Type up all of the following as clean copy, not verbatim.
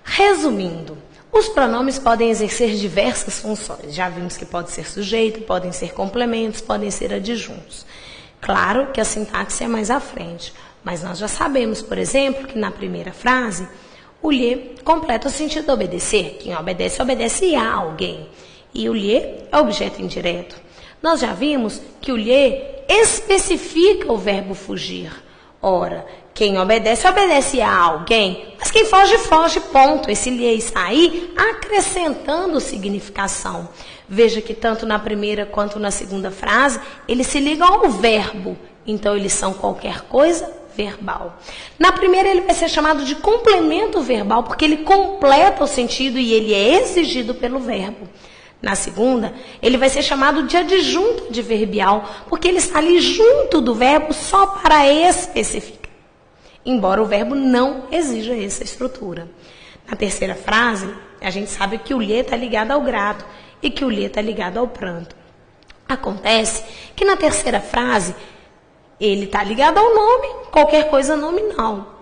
Resumindo, os pronomes podem exercer diversas funções. Já vimos que pode ser sujeito, podem ser complementos, podem ser adjuntos. Claro que a sintaxe é mais à frente, mas nós já sabemos, por exemplo, que na primeira frase, o lhe completa o sentido de obedecer. Quem obedece, obedece a alguém. E o lhe é objeto indireto. Nós já vimos que o lhe especifica o verbo fugir. Ora, quem obedece, obedece a alguém, mas quem foge, foge, ponto. Esse lhe está aí acrescentando significação. Veja que tanto na primeira quanto na segunda frase, eles se ligam ao verbo. Então, eles são qualquer coisa verbal. Na primeira, ele vai ser chamado de complemento verbal, porque ele completa o sentido e ele é exigido pelo verbo. Na segunda, ele vai ser chamado de adjunto adverbial, porque ele está ali junto do verbo só para especificar, embora o verbo não exija essa estrutura. Na terceira frase, a gente sabe que o lhe está ligado ao grato e que o lhe está ligado ao pranto. Acontece que na terceira frase, ele está ligado ao nome, qualquer coisa nominal.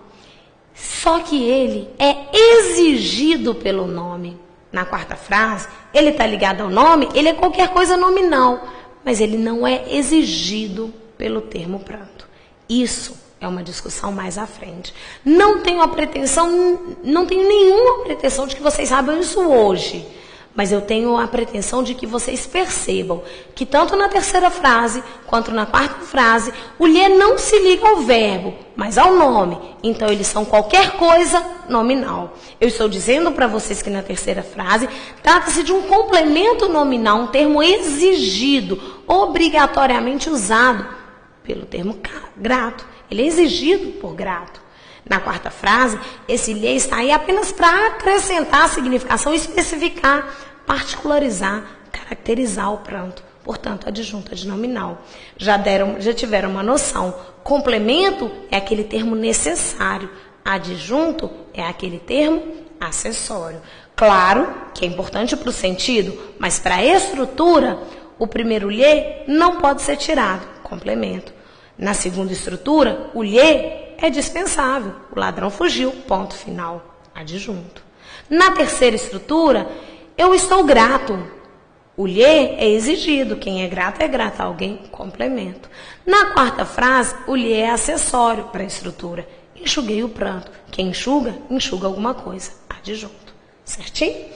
Só que ele é exigido pelo nome. Na quarta frase, ele está ligado ao nome, ele é qualquer coisa nominal, mas ele não é exigido pelo termo pranto. Isso é uma discussão mais à frente. Não tenho nenhuma pretensão de que vocês saibam isso hoje, mas eu tenho a pretensão de que vocês percebam que tanto na terceira frase quanto na quarta frase, o lhe não se liga ao verbo, mas ao nome. Então, eles são qualquer coisa nominal. Eu estou dizendo para vocês que na terceira frase, trata-se de um complemento nominal, um termo exigido, obrigatoriamente usado pelo termo grato. Ele é exigido por grato. Na quarta frase, esse lhe está aí apenas para acrescentar a significação, especificar, particularizar, caracterizar o pranto. Portanto, adjunto adnominal. Já tiveram uma noção. Complemento é aquele termo necessário. Adjunto é aquele termo acessório. Claro que é importante para o sentido, mas para a estrutura, o primeiro lhe não pode ser tirado. Complemento. Na segunda estrutura, o lhe é dispensável. O ladrão fugiu, ponto final, adjunto. Na terceira estrutura, eu estou grato. O lhe é exigido. Quem é grato a alguém, complemento. Na quarta frase, o lhe é acessório para a estrutura. Enxuguei o pranto. Quem enxuga, enxuga alguma coisa, adjunto. Certinho?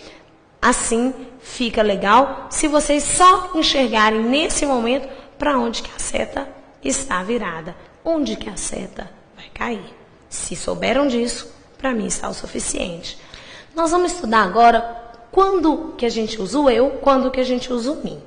Assim fica legal se vocês só enxergarem nesse momento para onde que a seta está virada. Onde que a seta vai cair. Se souberam disso, para mim está o suficiente. Nós vamos estudar agora quando que a gente usa o eu, quando que a gente usa o mim.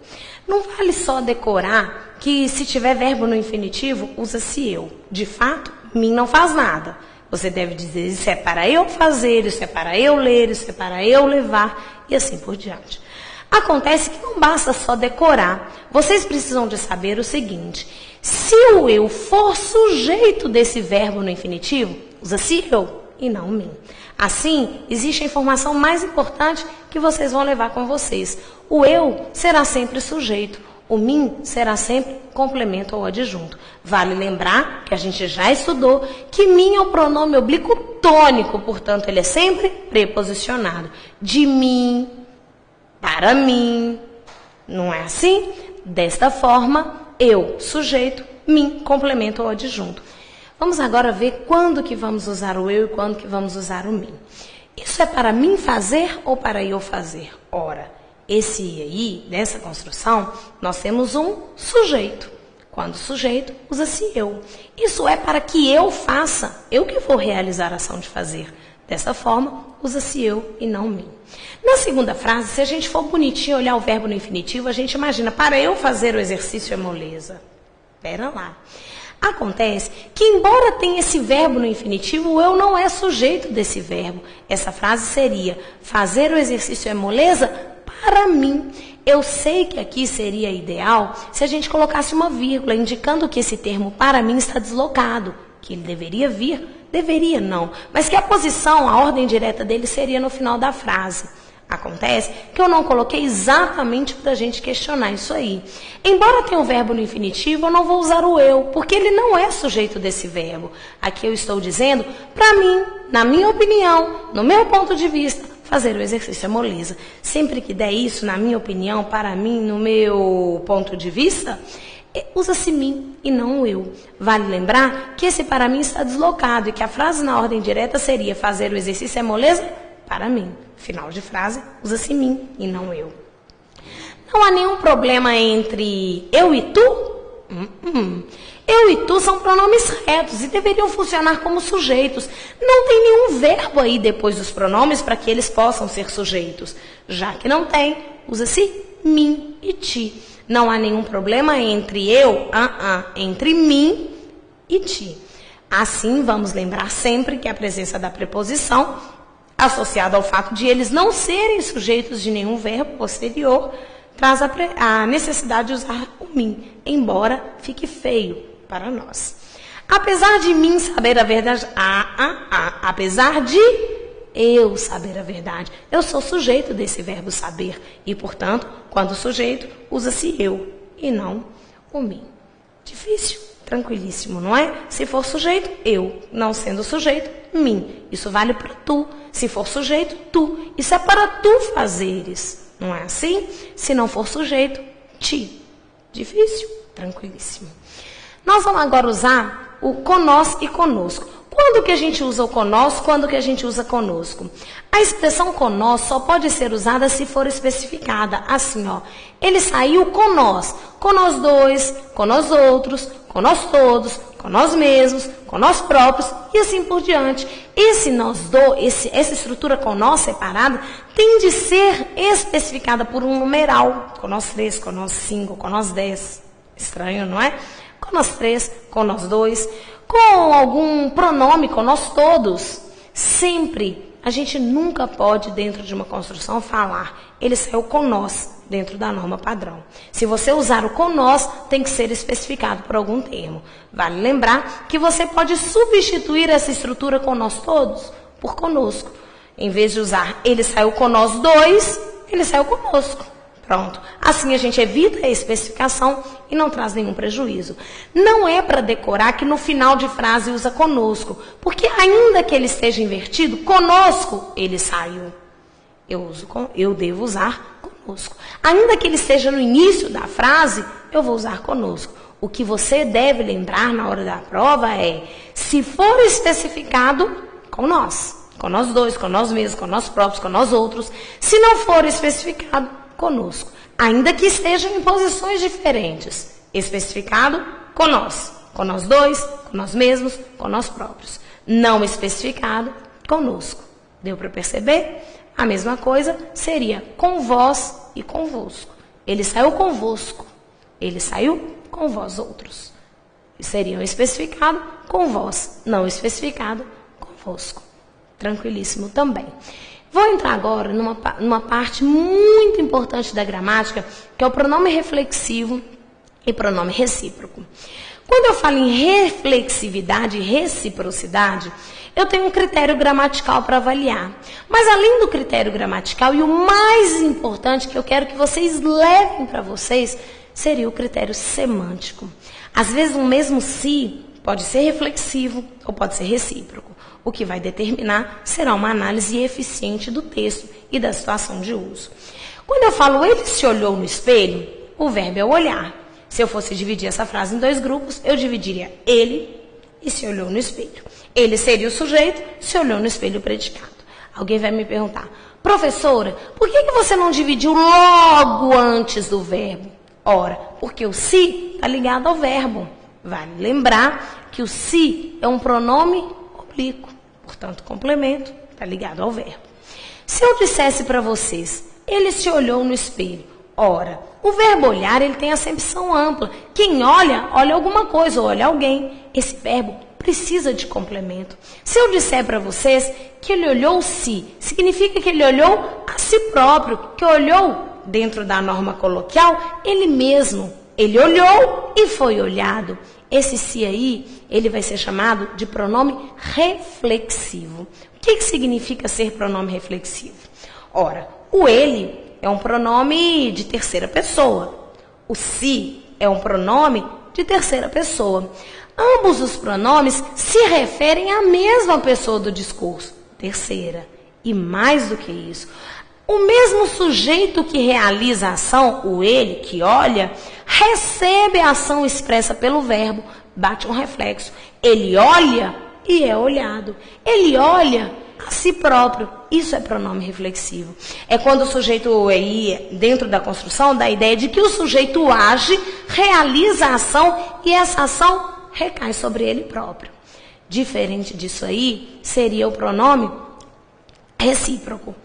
Não vale só decorar que se tiver verbo no infinitivo, usa-se eu. De fato, mim não faz nada. Você deve dizer, isso é para eu fazer, isso é para eu ler, isso é para eu levar, e assim por diante. Acontece que não basta só decorar. Vocês precisam de saber o seguinte: se o eu for sujeito desse verbo no infinitivo, usa-se eu e não mim. Assim, existe a informação mais importante que vocês vão levar com vocês. O eu será sempre sujeito. O mim será sempre complemento ou adjunto. Vale lembrar que a gente já estudou que mim é o pronome oblíquo tônico, portanto, ele é sempre preposicionado. De mim, para mim. Não é assim? Desta forma, eu, sujeito, mim, complemento ou adjunto. Vamos agora ver quando que vamos usar o eu e quando que vamos usar o mim. Isso é para mim fazer ou para eu fazer? Ora, esse aí, dessa construção, nós temos um sujeito. Quando sujeito, usa-se eu. Isso é para que eu faça, eu que vou realizar a ação de fazer. Dessa forma, usa-se eu e não mim. Na segunda frase, se a gente for bonitinho olhar o verbo no infinitivo, a gente imagina, para eu fazer o exercício é moleza. Pera lá. Acontece que, embora tenha esse verbo no infinitivo, o eu não é sujeito desse verbo. Essa frase seria, fazer o exercício é moleza para mim. Eu sei que aqui seria ideal se a gente colocasse uma vírgula, indicando que esse termo para mim está deslocado, que ele deveria vir, deveria não, mas que a posição, a ordem direta dele seria no final da frase. Acontece que eu não coloquei exatamente para a gente questionar isso aí. Embora tenha o verbo no infinitivo, eu não vou usar o eu, porque ele não é sujeito desse verbo. Aqui eu estou dizendo, para mim, na minha opinião, no meu ponto de vista, fazer o exercício é moleza. Sempre que der isso, na minha opinião, para mim, no meu ponto de vista, usa-se mim e não o eu. Vale lembrar que esse para mim está deslocado e que a frase na ordem direta seria fazer o exercício é moleza para mim. Final de frase, usa-se mim e não eu. Não há nenhum problema entre eu e tu? Eu e tu são pronomes retos e deveriam funcionar como sujeitos. Não tem nenhum verbo aí depois dos pronomes para que eles possam ser sujeitos. Já que não tem, usa-se mim e ti. Não há nenhum problema entre eu, entre mim e ti. Assim, vamos lembrar sempre que a presença da preposição, associada ao fato de eles não serem sujeitos de nenhum verbo posterior, traz a necessidade de usar o mim, embora fique feio para nós. Apesar de mim saber a verdade, apesar de eu saber a verdade, eu sou sujeito desse verbo saber e, portanto, quando sujeito, usa-se eu e não o mim. Difícil, tranquilíssimo, não é? Se for sujeito, eu. Não sendo sujeito, mim. Isso vale para tu. Se for sujeito, tu. Isso é para tu fazeres. Não é assim? Se não for sujeito, ti. Difícil, tranquilíssimo. Nós vamos agora usar o conós e conosco. Quando que a gente usa o conós? Quando que a gente usa conosco? A expressão conós só pode ser usada se for especificada. Assim, ó. Ele saiu com nós dois, com nós outros, com nós todos, com nós mesmos, com nós próprios e assim por diante. Essa estrutura com nós separada tem de ser especificada por um numeral. Com nós 3, com nós 5, com nós 10. Estranho, não é? Com nós 3, com nós 2, com algum pronome, com nós todos. Sempre, a gente nunca pode, dentro de uma construção, falar, ele saiu com nós, dentro da norma padrão. Se você usar o com nós, tem que ser especificado por algum termo. Vale lembrar que você pode substituir essa estrutura com nós todos por conosco. Em vez de usar ele saiu com nós dois, ele saiu conosco. Pronto. Assim a gente evita a especificação e não traz nenhum prejuízo. Não é para decorar que no final de frase usa conosco, porque ainda que ele esteja invertido, conosco ele saiu. Eu devo usar conosco. Ainda que ele esteja no início da frase, eu vou usar conosco. O que você deve lembrar na hora da prova é, se for especificado, com nós dois, com nós mesmos, com nós próprios, com nós outros. Se não for especificado, conosco, ainda que estejam em posições diferentes. Especificado, com nós dois, com nós mesmos, com nós próprios. Não especificado, conosco. Deu para perceber? A mesma coisa seria com vós e convosco. Ele saiu convosco, ele saiu com vós outros. Seriam especificado com vós, não especificado convosco. Tranquilíssimo também. Vou entrar agora numa parte muito importante da gramática, que é o pronome reflexivo e pronome recíproco. Quando eu falo em reflexividade e reciprocidade, eu tenho um critério gramatical para avaliar. Mas além do critério gramatical, e o mais importante que eu quero que vocês levem para vocês, seria o critério semântico. Às vezes um mesmo se pode ser reflexivo ou pode ser recíproco. O que vai determinar será uma análise eficiente do texto e da situação de uso. Quando eu falo ele se olhou no espelho, o verbo é olhar. Se eu fosse dividir essa frase em dois grupos, eu dividiria ele e se olhou no espelho. Ele seria o sujeito, se olhou no espelho o predicado. Alguém vai me perguntar, professora, por que você não dividiu logo antes do verbo? Ora, porque o se está ligado ao verbo. Vale lembrar que o se é um pronome oblíquo, portanto, complemento, está ligado ao verbo. Se eu dissesse para vocês, ele se olhou no espelho. Ora, o verbo olhar, ele tem acepção ampla. Quem olha, olha alguma coisa, ou olha alguém. Esse verbo precisa de complemento. Se eu disser para vocês que ele olhou-se, significa que ele olhou a si próprio, que olhou, dentro da norma coloquial, ele mesmo. Ele olhou e foi olhado. Esse se aí, ele vai ser chamado de pronome reflexivo. O que significa ser pronome reflexivo? Ora, O ele é um pronome de terceira pessoa. O se é um pronome de terceira pessoa. Ambos os pronomes se referem à mesma pessoa do discurso, terceira. E mais do que isso, o mesmo sujeito que realiza a ação, o ele, que olha, recebe a ação expressa pelo verbo, bate um reflexo. Ele olha e é olhado. Ele olha a si próprio. Isso é pronome reflexivo. É quando o sujeito, aí, dentro da construção, dá a ideia de que o sujeito age, realiza a ação e essa ação recai sobre ele próprio. Diferente disso aí, seria o pronome recíproco.